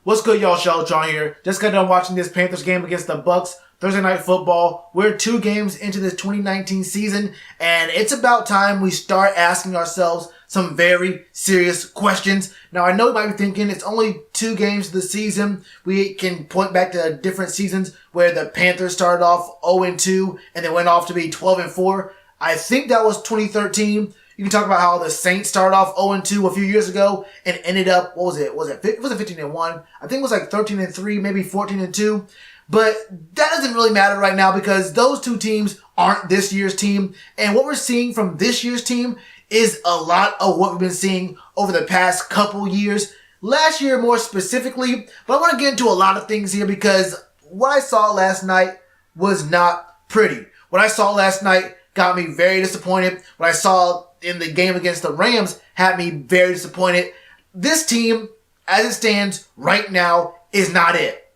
What's good, y'all? Shellitronnn here. Just got done watching this Panthers game against the Bucks. Thursday Night Football. We're 2 games into this 2019 season, and it's about time we start asking ourselves some very serious questions. Now, I know you might be thinking it's only 2 games of the season. We can point back to different seasons where the Panthers started off 0-2 and then went off to be 12-4. I think that was 2013. You can talk about how the Saints started off 0-2 a few years ago and ended up, what was it? It wasn't 15-1. I think it was like 13-3, maybe 14-2. But that doesn't really matter right now because those 2 teams aren't this year's team. And what we're seeing from this year's team is a lot of what we've been seeing over the past couple years. Last year more specifically. But I want to get into a lot of things here because what I saw last night was not pretty. What I saw last night got me very disappointed. What I saw in the game against the Rams had me very disappointed. This team, as it stands right now, is not it.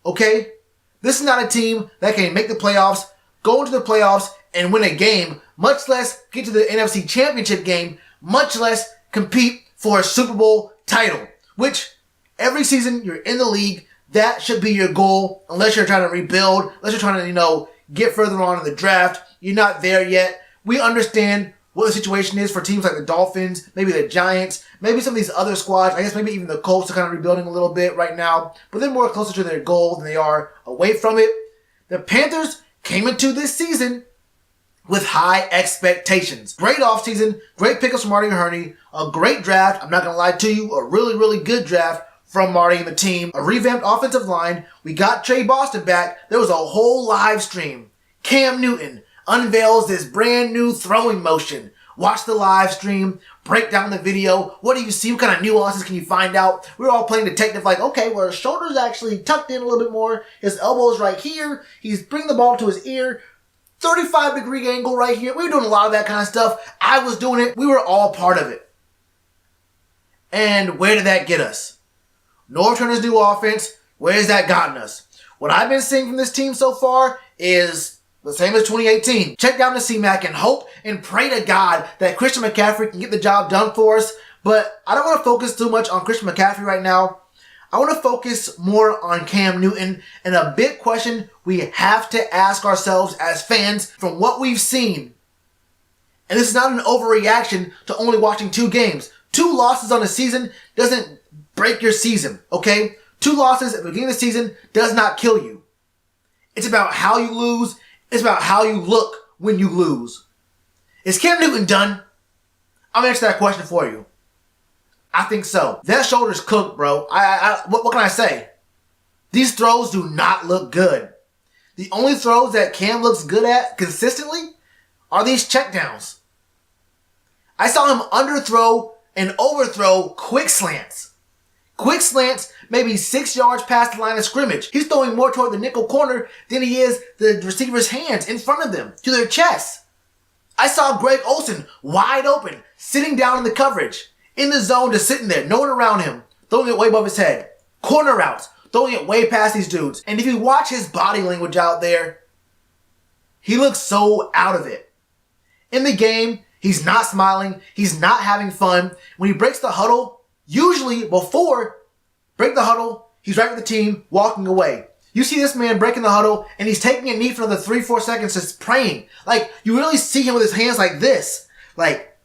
Okay? This is not a team that can make the playoffs, go into the playoffs, and win a game, much less get to the NFC Championship game, much less compete for a Super Bowl title. Which, every season you're in the league, that should be your goal, unless you're trying to rebuild, unless you're trying to, get further on in the draft. You're not there yet. We understand what the situation is for teams like the Dolphins, maybe the Giants, maybe some of these other squads. I guess maybe even the Colts are kind of rebuilding a little bit right now, but they're more closer to their goal than they are away from it. The Panthers came into this season with high expectations. Great offseason, great pickups from Marty and Hurney, a great draft, I'm not going to lie to you, a really, really good draft from Marty and the team, a revamped offensive line. We got Trey Boston back. There was a whole live stream. Cam Newton unveils this brand new throwing motion. Watch the live stream, break down the video. What do you see? What kind of nuances can you find out? We're all playing detective like, okay, well, his shoulder's actually tucked in a little bit more. His elbow's right here. He's bringing the ball to his ear. 35-degree angle right here. We were doing a lot of that kind of stuff. I was doing it. We were all part of it. And where did that get us? Norv Turner's new offense, where has that gotten us? What I've been seeing from this team so far is the same as 2018. Check down to C-Mac and hope and pray to God that Christian McCaffrey can get the job done for us. But I don't want to focus too much on Christian McCaffrey right now. I want to focus more on Cam Newton. And a big question we have to ask ourselves as fans from what we've seen. And this is not an overreaction to only watching 2 games. 2 losses on a season doesn't break your season, okay? 2 losses at the beginning of the season does not kill you. It's about how you lose. It's about how you look when you lose. Is Cam Newton done? I'm going to answer that question for you. I think so. That shoulder's cooked, bro. What can I say? These throws do not look good. The only throws that Cam looks good at consistently are these checkdowns. I saw him underthrow and overthrow quick slants. Quick slants, maybe 6 yards past the line of scrimmage. He's throwing more toward the nickel corner than he is the receiver's hands in front of them, to their chest. I saw Greg Olsen wide open, sitting down in the coverage, in the zone, just sitting there, no one around him, throwing it way above his head. Corner routes, throwing it way past these dudes. And if you watch his body language out there, he looks so out of it. In the game, he's not smiling, he's not having fun. When he breaks the huddle, usually before break the huddle, he's right with the team, walking away. You see this man breaking the huddle, and he's taking a knee for another 3-4 seconds, just praying. Like, you really see him with his hands like this. Like,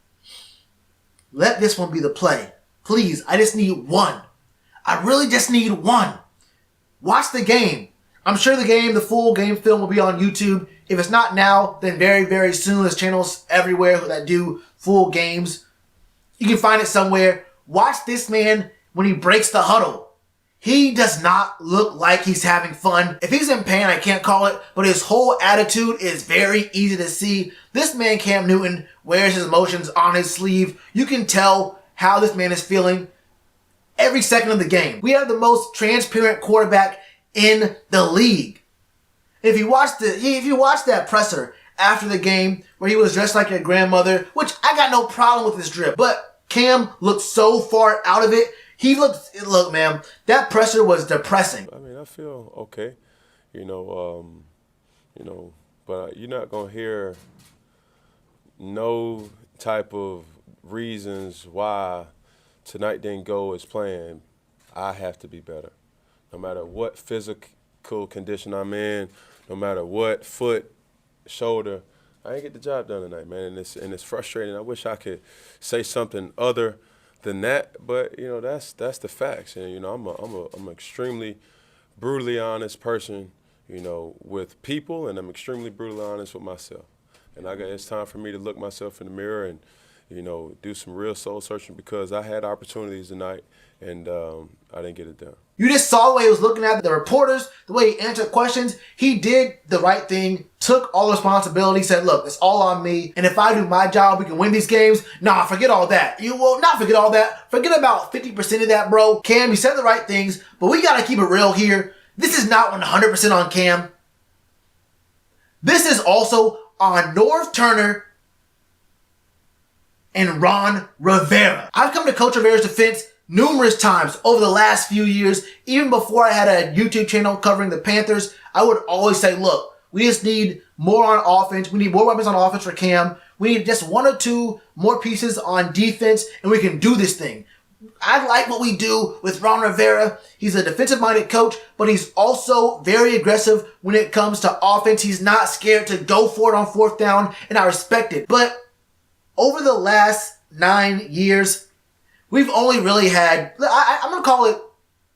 let this one be the play. Please, I just need one. I really just need one. Watch the game. I'm sure the full game film will be on YouTube. If it's not now, then very, very soon. There's channels everywhere that do full games. You can find it somewhere. Watch this man when he breaks the huddle. He does not look like he's having fun. If he's in pain, I can't call it, but his whole attitude is very easy to see. This man, Cam Newton, wears his emotions on his sleeve. You can tell how this man is feeling every second of the game. We have the most transparent quarterback in the league. If you watch that presser after the game where he was dressed like your grandmother, which I got no problem with this drip, but Cam looked so far out of it. Look, man, that presser was depressing. I mean, I feel okay, but you're not gonna hear no type of reasons why tonight didn't go as planned. I have to be better. no matter what physical condition I'm in, no matter what foot, shoulder, I ain't get the job done tonight, man, and it's frustrating. I wish I could say something other than that, but you know that's the facts, and you know I'm an extremely brutally honest person, you know, with people, and I'm extremely brutally honest with myself. And it's time for me to look myself in the mirror and, you know, do some real soul searching because I had opportunities tonight and I didn't get it done. You just saw the way he was looking at the reporters, the way he answered questions. He did the right thing, took all the responsibility, said, look, it's all on me. And if I do my job, we can win these games. Nah, forget all that. You will not forget all that. Forget about 50% of that, bro. Cam, you said the right things, but we got to keep it real here. This is not 100% on Cam. This is also on Norv Turner and Ron Rivera. I've come to Coach Rivera's defense numerous times over the last few years. Even before I had a YouTube channel covering the Panthers, I would always say, look, we just need more on offense. We need more weapons on offense for Cam. We need just one or two more pieces on defense, and we can do this thing. I like what we do with Ron Rivera. He's a defensive-minded coach, but he's also very aggressive when it comes to offense. He's not scared to go for it on fourth down, and I respect it. But over the last 9 years, we've only really had, I'm going to call it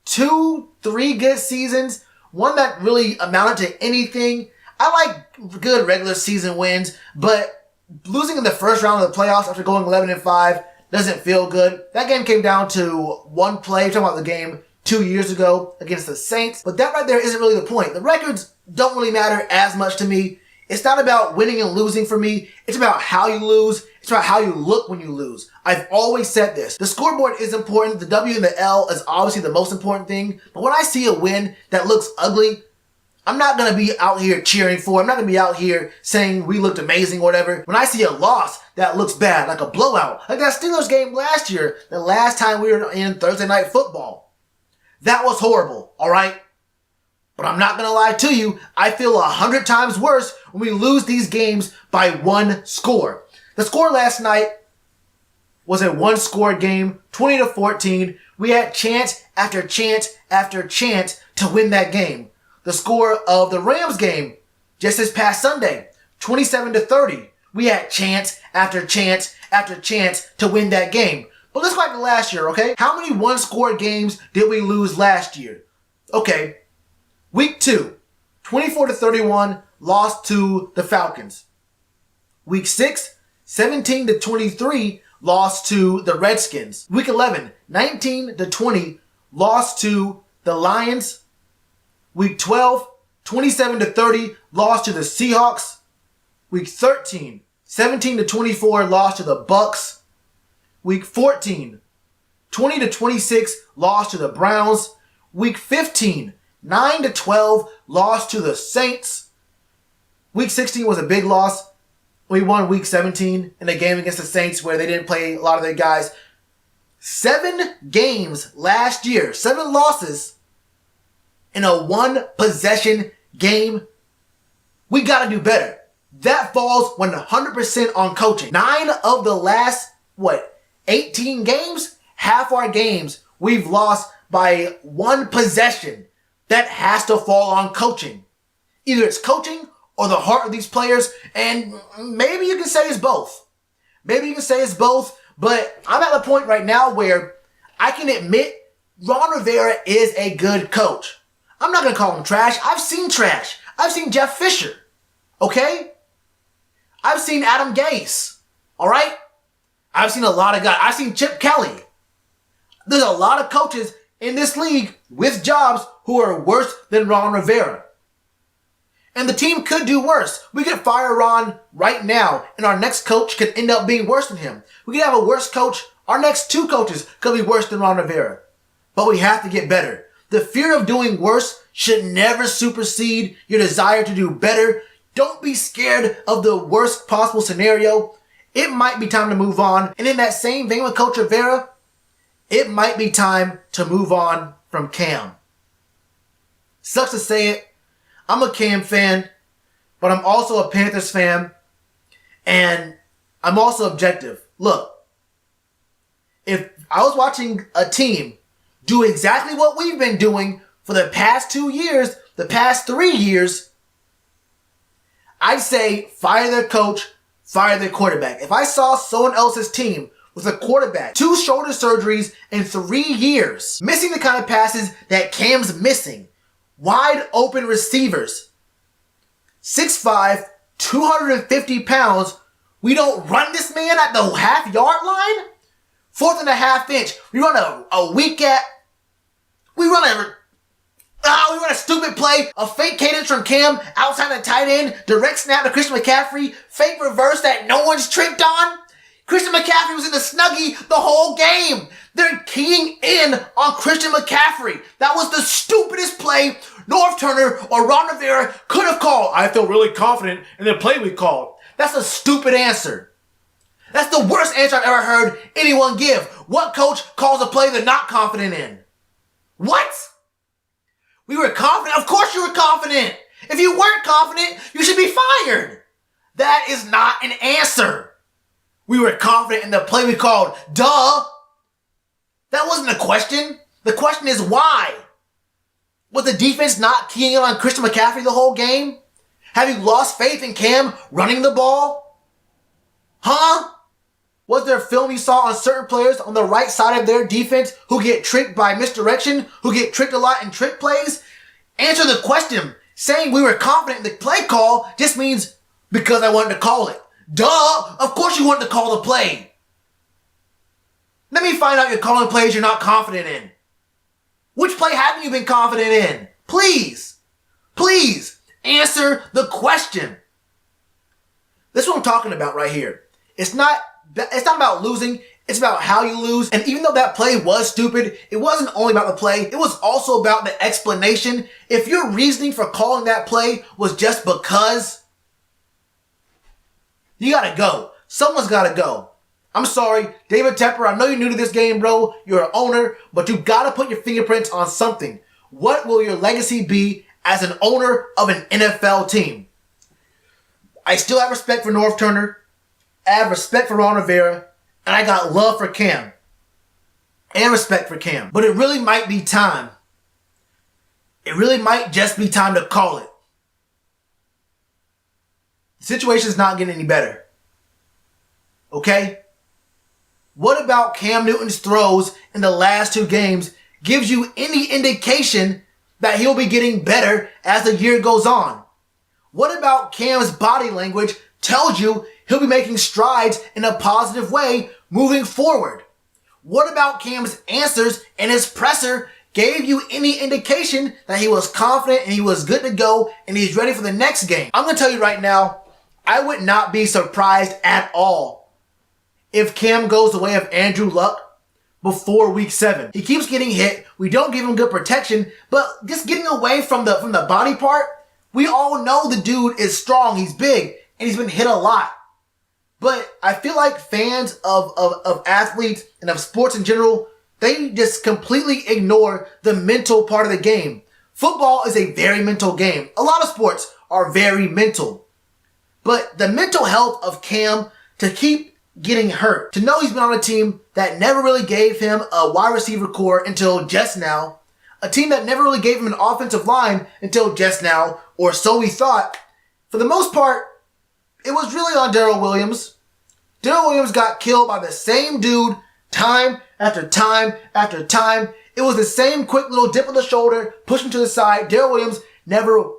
2-3 good seasons. One that really amounted to anything. I like good regular season wins, but losing in the first round of the playoffs after going 11-5 doesn't feel good. That game came down to one play. We're talking about the game 2 years ago against the Saints. But that right there isn't really the point. The records don't really matter as much to me. It's not about winning and losing for me. It's about how you lose. It's about how you look when you lose. I've always said this. The scoreboard is important. The W and the L is obviously the most important thing. But when I see a win that looks ugly, I'm not going to be out here cheering for. I'm not going to be out here saying we looked amazing or whatever. When I see a loss that looks bad, like a blowout, like that Steelers game last year, the last time we were in Thursday Night Football, that was horrible, all right? But I'm not going to lie to you. I feel 100 times worse when we lose these games by one score. The score last night was a one-score game, 20-14. We had chance after chance after chance to win that game. The score of the Rams game just this past Sunday, 27-30. We had chance after chance after chance to win that game. But let's go back to last year, okay? How many one-score games did we lose last year? Okay, week 2, 24-31, lost to the Falcons. Week 6, 17-23, lost to the Redskins. Week 11, 19-20, lost to the Lions. Week 12, 27-30, lost to the Seahawks. Week 13, 17-24, lost to the Bucks. Week 14, 20-26, lost to the Browns. Week 15, 9-12, lost to the Saints. Week 16 was a big loss. We won Week 17 in a game against the Saints where they didn't play a lot of their guys. 7 games last year, 7 losses in a one-possession game. We got to do better. That falls 100% on coaching. 9 of the last, 18 games? Half our games we've lost by one possession. That has to fall on coaching. Either it's coaching or the heart of these players, and maybe you can say it's both. Maybe you can say it's both, but I'm at the point right now where I can admit Ron Rivera is a good coach. I'm not going to call him trash. I've seen trash. I've seen Jeff Fisher. Okay? I've seen Adam Gase. Alright? I've seen a lot of guys. I've seen Chip Kelly. There's a lot of coaches in this league with jobs who are worse than Ron Rivera. And the team could do worse. We could fire Ron right now, and our next coach could end up being worse than him. We could have a worse coach. Our next 2 coaches could be worse than Ron Rivera. But we have to get better. The fear of doing worse should never supersede your desire to do better. Don't be scared of the worst possible scenario. It might be time to move on. And in that same vein with Coach Rivera, it might be time to move on from Cam. Sucks to say it. I'm a Cam fan, but I'm also a Panthers fan, and I'm also objective. Look, if I was watching a team do exactly what we've been doing for the past 2 years, the past 3 years, I'd say fire their coach, fire their quarterback. If I saw someone else's team with a quarterback, 2 shoulder surgeries in 3 years, missing the kind of passes that Cam's missing, wide open receivers, 6'5", 250 pounds, we don't run this man at the half-yard line? 4th and a half inch. We run a stupid play, a fake cadence from Cam outside the tight end, direct snap to Christian McCaffrey, fake reverse that no one's tricked on. Christian McCaffrey was in the snuggie the whole game. They're keying in on Christian McCaffrey. That was the stupidest play Norv Turner or Ron Rivera could have called. I feel really confident in the play we called. That's a stupid answer. That's the worst answer I've ever heard anyone give. What coach calls a play they're not confident in? What? We were confident? Of course you were confident. If you weren't confident, you should be fired. That is not an answer. We were confident in the play we called. Duh. That wasn't a question. The question is why? Was the defense not keying in on Christian McCaffrey the whole game? Have you lost faith in Cam running the ball? Huh? Was there film you saw on certain players on the right side of their defense who get tricked by misdirection, who get tricked a lot in trick plays? Answer the question. Saying we were confident in the play call just means because I wanted to call it. Duh! Of course you wanted to call the play. Let me find out you're calling plays you're not confident in. Which play haven't you been confident in? Please. Please answer the question. This is what I'm talking about right here. It's not about losing. It's about how you lose. And even though that play was stupid, it wasn't only about the play. It was also about the explanation. If your reasoning for calling that play was just because, you gotta go. Someone's gotta go. I'm sorry, David Tepper, I know you're new to this game, bro. You're an owner, but you gotta put your fingerprints on something. What will your legacy be as an owner of an NFL team? I still have respect for Norv Turner. I have respect for Ron Rivera. And I got love for Cam. And respect for Cam. But it really might be time. It really might just be time to call it. The situation's not getting any better. Okay? What about Cam Newton's throws in the last 2 games gives you any indication that he'll be getting better as the year goes on? What about Cam's body language tells you he'll be making strides in a positive way moving forward? What about Cam's answers and his presser gave you any indication that he was confident and he was good to go and he's ready for the next game? I'm going to tell you right now, I would not be surprised at all if Cam goes the way of Andrew Luck before week 7. He keeps getting hit. We don't give him good protection, but just getting away from the body part, we all know the dude is strong. He's big and he's been hit a lot. But I feel like fans of athletes and of sports in general, they just completely ignore the mental part of the game. Football is a very mental game. A lot of sports are very mental. But the mental health of Cam to keep getting hurt, to know he's been on a team that never really gave him a wide receiver core until just now, a team that never really gave him an offensive line until just now, or so we thought. For the most part, it was really on Darrell Williams. Darrell Williams got killed by the same dude time after time after time. It was the same quick little dip of the shoulder, push him to the side. Darrell Williams never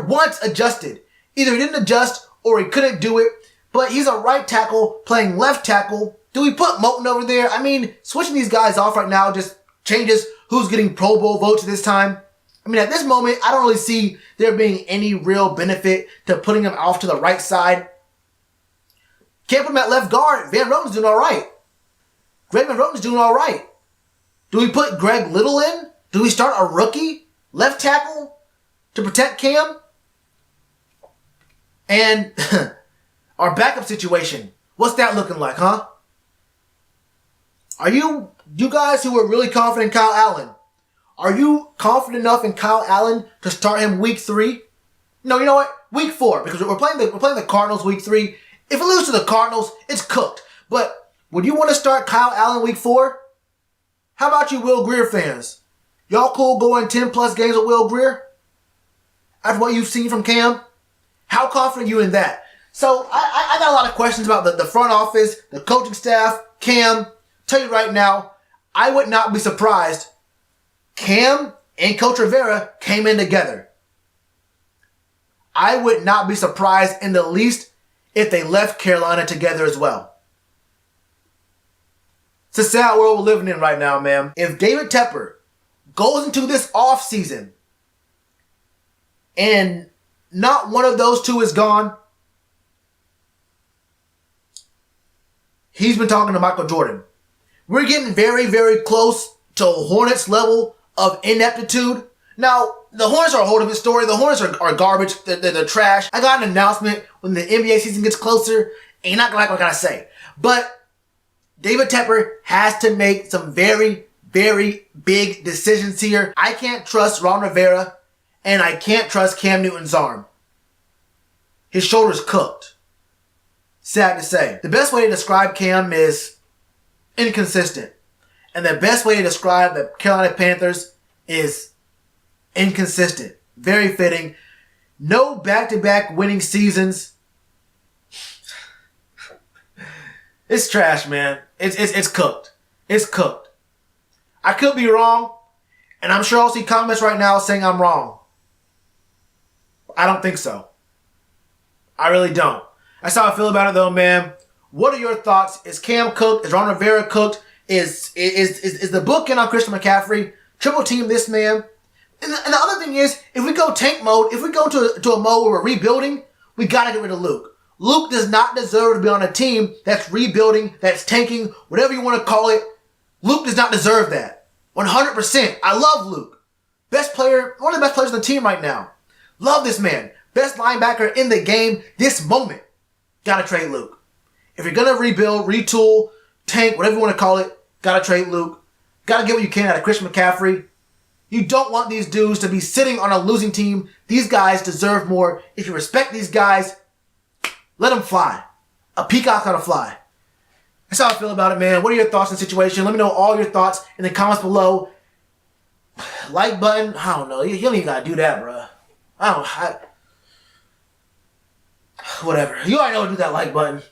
once adjusted. Either he didn't adjust or he couldn't do it, but he's a right tackle playing left tackle. Do we put Moton over there? I mean, switching these guys off right now just changes who's getting Pro Bowl votes this time. I mean, at this moment, I don't really see there being any real benefit to putting him off to the right side. Can't put him at left guard. Van Roten's doing all right. Greg Van Roten's doing all right. Do we put Greg Little in? Do we start a rookie left tackle to protect Cam? And our backup situation, what's that looking like, huh? Are you guys who are really confident in Kyle Allen, are you confident enough in Kyle Allen to start him week 3? No, you know what? Week 4, because we're playing the Cardinals week 3. If we lose to the Cardinals, it's cooked. But would you want to start Kyle Allen week 4? How about you Will Grier fans? Y'all cool going 10 plus games with Will Greer? After what you've seen from Cam? How confident are you in that? So I got a lot of questions about the front office, the coaching staff, Cam. Tell you right now, I would not be surprised. Cam and Coach Rivera came in together. I would not be surprised in the least if they left Carolina together as well. It's a sad world we're living in right now, man. If David Tepper goes into this offseason and not one of those two is gone, he's been talking to Michael Jordan. We're getting very, very close to Hornets level of ineptitude. Now, the Hornets are a whole different story. The Hornets are garbage. They're trash. I got an announcement when the NBA season gets closer, and you're not going to like what I gotta say. But David Tepper has to make some very, very big decisions here. I can't trust Ron Rivera, and I can't trust Cam Newton's arm. His shoulder's cooked. Sad to say. The best way to describe Cam is inconsistent. And the best way to describe the Carolina Panthers is inconsistent. Very fitting. No back-to-back winning seasons. It's trash, man. It's cooked. It's cooked. I could be wrong, and I'm sure I'll see comments right now saying I'm wrong. I don't think so. I really don't. That's how I feel about it, though, man. What are your thoughts? Is Cam cooked? Is Ron Rivera cooked? Is the book in on Christian McCaffrey? Triple team this man. And the other thing is, if we go tank mode, if we go to a mode where we're rebuilding, we gotta get rid of Luke. Luke does not deserve to be on a team that's rebuilding, that's tanking, whatever you want to call it. Luke does not deserve that. 100%. I love Luke. Best player, one of the best players on the team right now. Love this man. Best linebacker in the game this moment. Gotta trade Luke. If you're gonna rebuild, retool, tank, whatever you want to call it, gotta trade Luke. Gotta get what you can out of Christian McCaffrey. You don't want these dudes to be sitting on a losing team. These guys deserve more. If you respect these guys, let them fly. A peacock ought to fly. That's how I feel about it, man. What are your thoughts on the situation? Let me know all your thoughts in the comments below. Like button, I don't know. You don't even gotta do that, bro. Whatever. You already know to do that like button.